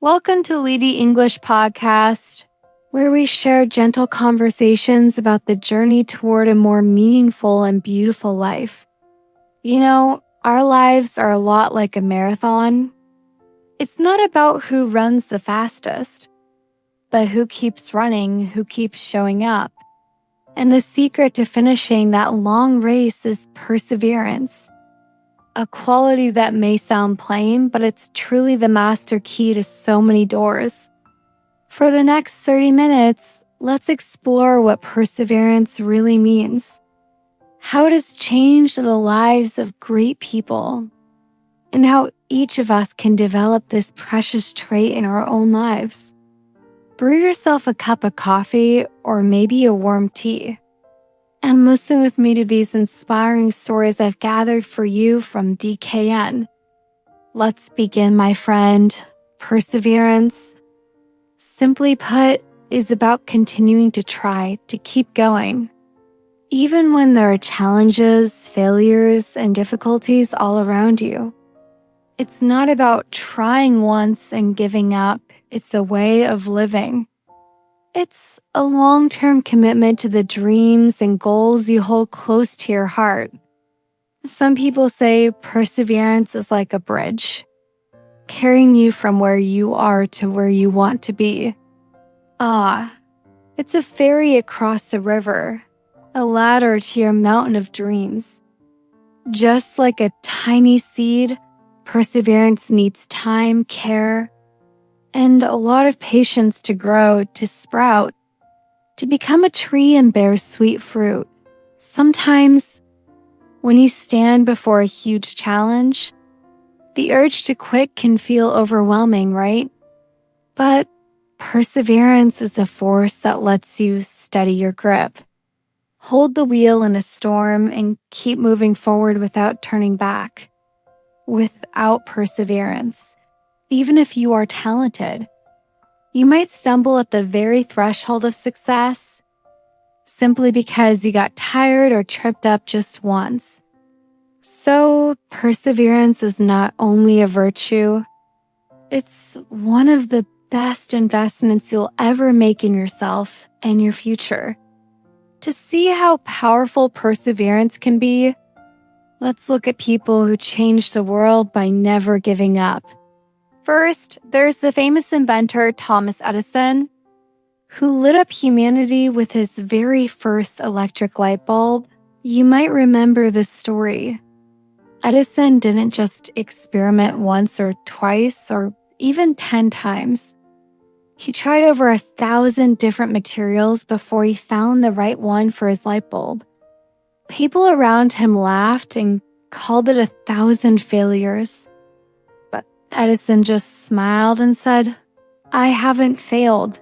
Welcome to Lety English Podcast, where we share gentle conversations about the journey toward a more meaningful and beautiful life. You know, our lives are a lot like a marathon. It's not about who runs the fastest, but who keeps running, who keeps showing up. And the secret to finishing that long race is perseverance. A quality that may sound plain, but it's truly the master key to so many doors. For the next 30 minutes, let's explore what perseverance really means, how it has changed the lives of great people, and how each of us can develop this precious trait in our own lives. Brew yourself a cup of coffee or maybe a warm tea, and listen with me to these inspiring stories I've gathered for you from DKN. Let's begin, my friend. Perseverance, simply put, is about continuing to try, to keep going. Even when there are challenges, failures, and difficulties all around you. It's not about trying once and giving up. It's a way of living. It's a long-term commitment to the dreams and goals you hold close to your heart. Some people say perseverance is like a bridge, carrying you from where you are to where you want to be. It's a ferry across a river, a ladder to your mountain of dreams. Just like a tiny seed, perseverance needs time, care, and a lot of patience to grow, to sprout, to become a tree and bear sweet fruit. Sometimes, when you stand before a huge challenge, the urge to quit can feel overwhelming, right? But perseverance is the force that lets you steady your grip, hold the wheel in a storm, and keep moving forward without turning back. Without perseverance, even if you are talented, you might stumble at the very threshold of success simply because you got tired or tripped up just once. So, perseverance is not only a virtue, it's one of the best investments you'll ever make in yourself and your future. To see how powerful perseverance can be, let's look at people who changed the world by never giving up. First, there's the famous inventor Thomas Edison, who lit up humanity with his very first electric light bulb. You might remember this story. Edison didn't just experiment once or twice or even 10 times. He tried over 1,000 different materials before he found the right one for his light bulb. People around him laughed and called it 1,000 failures. Edison just smiled and said, "I haven't failed.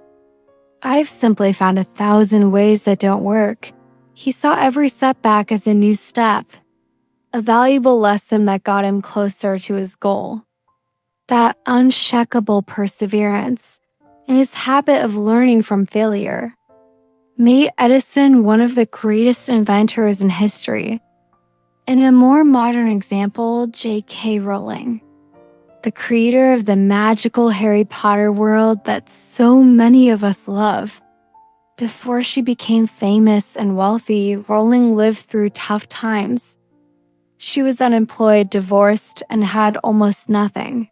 I've simply found 1,000 ways that don't work." He saw every setback as a new step, a valuable lesson that got him closer to his goal. That unshakable perseverance and his habit of learning from failure made Edison one of the greatest inventors in history. And a more modern example, J.K. Rowling, the creator of the magical Harry Potter world that so many of us love. Before she became famous and wealthy, Rowling lived through tough times. She was unemployed, divorced, and had almost nothing.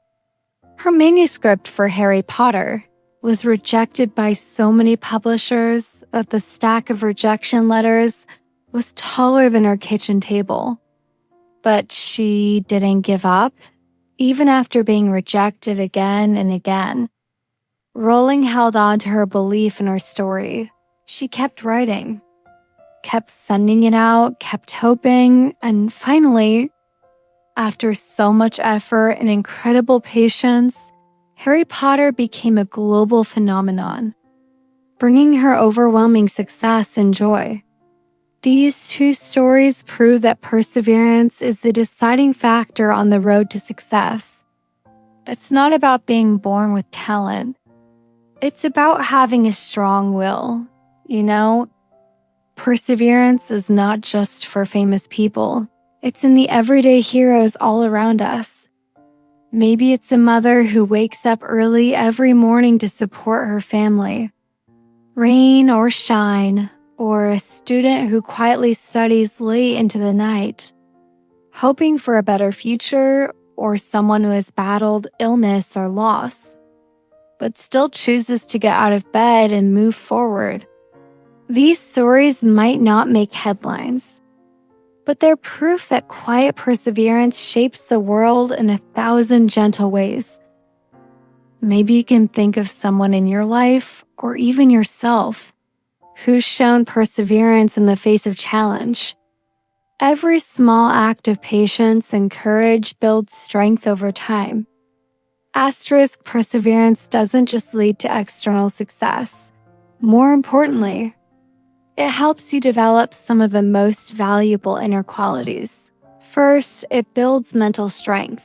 Her manuscript for Harry Potter was rejected by so many publishers that the stack of rejection letters was taller than her kitchen table. But she didn't give up. Even after being rejected again and again, Rowling held on to her belief in her story. She kept writing, kept sending it out, kept hoping, and finally, after so much effort and incredible patience, Harry Potter became a global phenomenon, bringing her overwhelming success and joy. These two stories prove that perseverance is the deciding factor on the road to success. It's not about being born with talent. It's about having a strong will. You know, perseverance is not just for famous people. It's in the everyday heroes all around us. Maybe it's a mother who wakes up early every morning to support her family. Rain or shine, or a student who quietly studies late into the night, hoping for a better future, or someone who has battled illness or loss, but still chooses to get out of bed and move forward. These stories might not make headlines, but they're proof that quiet perseverance shapes the world in 1,000 gentle ways. Maybe you can think of someone in your life, or even yourself, who's shown perseverance in the face of challenge. Every small act of patience and courage builds strength over time. Asterisk perseverance doesn't just lead to external success. More importantly, it helps you develop some of the most valuable inner qualities. First, it builds mental strength,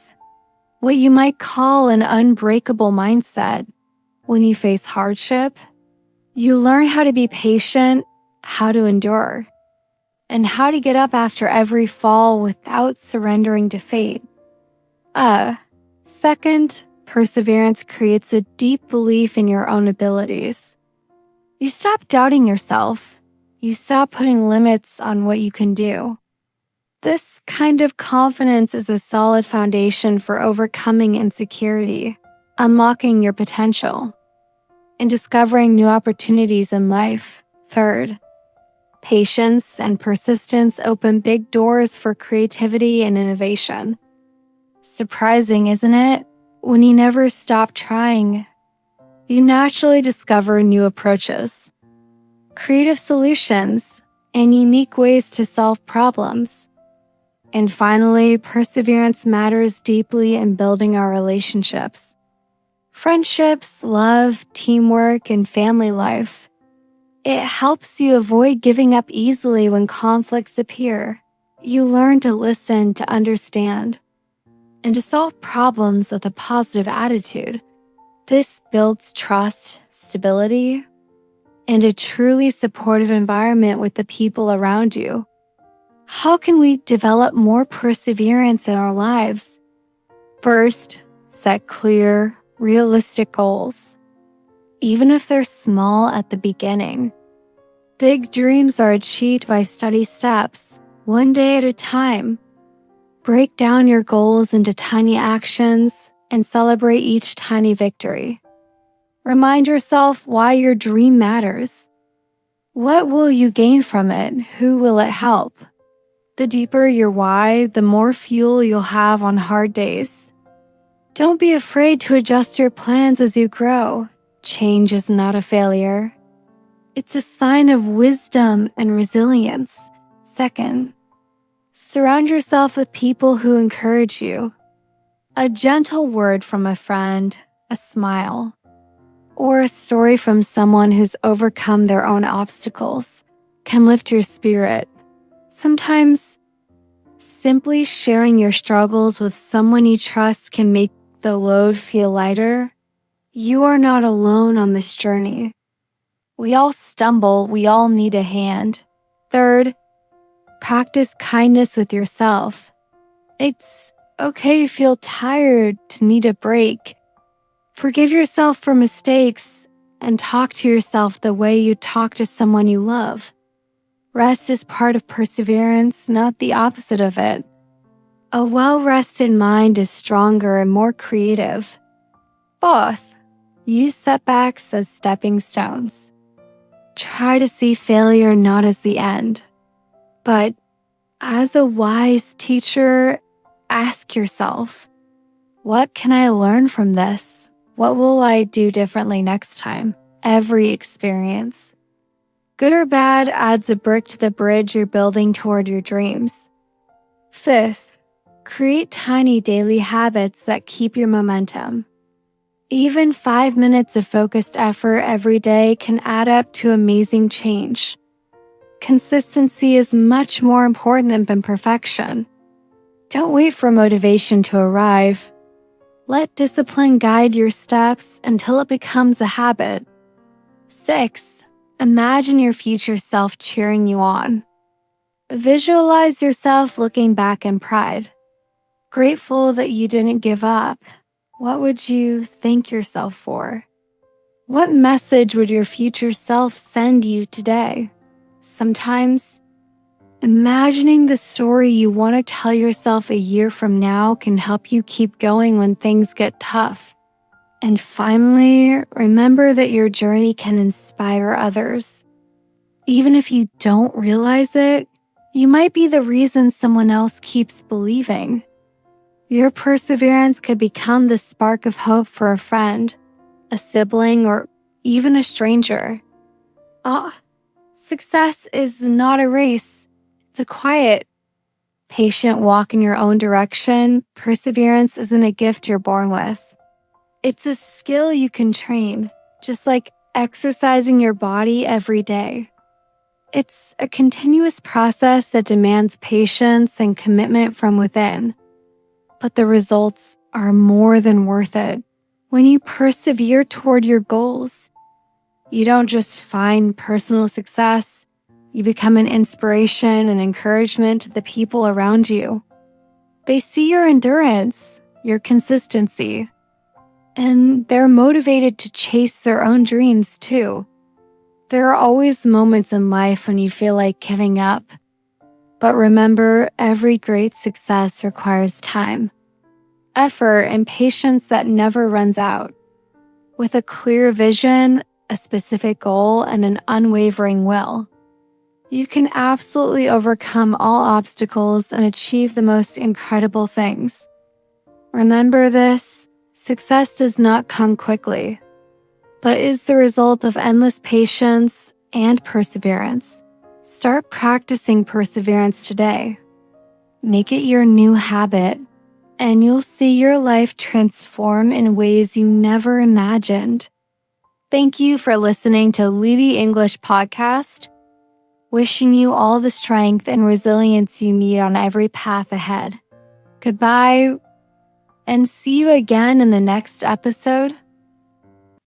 what you might call an unbreakable mindset. When you face hardship, you learn how to be patient, how to endure, and how to get up after every fall without surrendering to fate. Second, perseverance creates a deep belief in your own abilities. You stop doubting yourself. You stop putting limits on what you can do. This kind of confidence is a solid foundation for overcoming insecurity, unlocking your potential, and discovering new opportunities in life. Third, patience and persistence open big doors for creativity and innovation. Surprising, isn't it? When you never stop trying, you naturally discover new approaches, creative solutions, and unique ways to solve problems. And finally, perseverance matters deeply in building our relationships. Friendships, love, teamwork, and family life. It helps you avoid giving up easily when conflicts appear. You learn to listen, to understand, and to solve problems with a positive attitude. This builds trust, stability, and a truly supportive environment with the people around you. How can we develop more perseverance in our lives? First, set clear, realistic goals, even if they're small at the beginning. Big dreams are achieved by steady steps, one day at a time. Break down your goals into tiny actions and celebrate each tiny victory. Remind yourself why your dream matters. What will you gain from it? Who will it help? The deeper your why, the more fuel you'll have on hard days. Don't be afraid to adjust your plans as you grow. Change is not a failure. It's a sign of wisdom and resilience. Second, surround yourself with people who encourage you. A gentle word from a friend, a smile, or a story from someone who's overcome their own obstacles can lift your spirit. Sometimes, simply sharing your struggles with someone you trust can make the load feel lighter. You are not alone on this journey. We all stumble, we all need a hand. Third, practice kindness with yourself. It's okay to feel tired, to need a break. Forgive yourself for mistakes and talk to yourself the way you talk to someone you love. Rest is part of perseverance, not the opposite of it. A well-rested mind is stronger and more creative. Fourth, use setbacks as stepping stones. Try to see failure not as the end, but as a wise teacher. Ask yourself, what can I learn from this? What will I do differently next time? Every experience, good or bad, adds a brick to the bridge you're building toward your dreams. Fifth, create tiny daily habits that keep your momentum. Even 5 minutes of focused effort every day can add up to amazing change. Consistency is much more important than perfection. Don't wait for motivation to arrive. Let discipline guide your steps until it becomes a habit. Sixth, imagine your future self cheering you on. Visualize yourself looking back in pride. grateful that you didn't give up, what would you thank yourself for? What message would your future self send you today? Sometimes, imagining the story you want to tell yourself a year from now can help you keep going when things get tough. And finally, remember that your journey can inspire others. Even if you don't realize it, you might be the reason someone else keeps believing. Your perseverance could become the spark of hope for a friend, a sibling, or even a stranger. Success is not a race. It's a quiet, patient walk in your own direction. Perseverance isn't a gift you're born with. It's a skill you can train, just like exercising your body every day. It's a continuous process that demands patience and commitment from within. But the results are more than worth it. When you persevere toward your goals, you don't just find personal success, you become an inspiration and encouragement to the people around you. They see your endurance, your consistency, and they're motivated to chase their own dreams too. There are always moments in life when you feel like giving up. But remember, every great success requires time, effort, and patience that never runs out. With a clear vision, a specific goal, and an unwavering will, you can absolutely overcome all obstacles and achieve the most incredible things. Remember this, success does not come quickly, but is the result of endless patience and perseverance. Start practicing perseverance today. Make it your new habit, and you'll see your life transform in ways you never imagined. Thank you for listening to Lety English Podcast. Wishing you all the strength and resilience you need on every path ahead. Goodbye, and see you again in the next episode.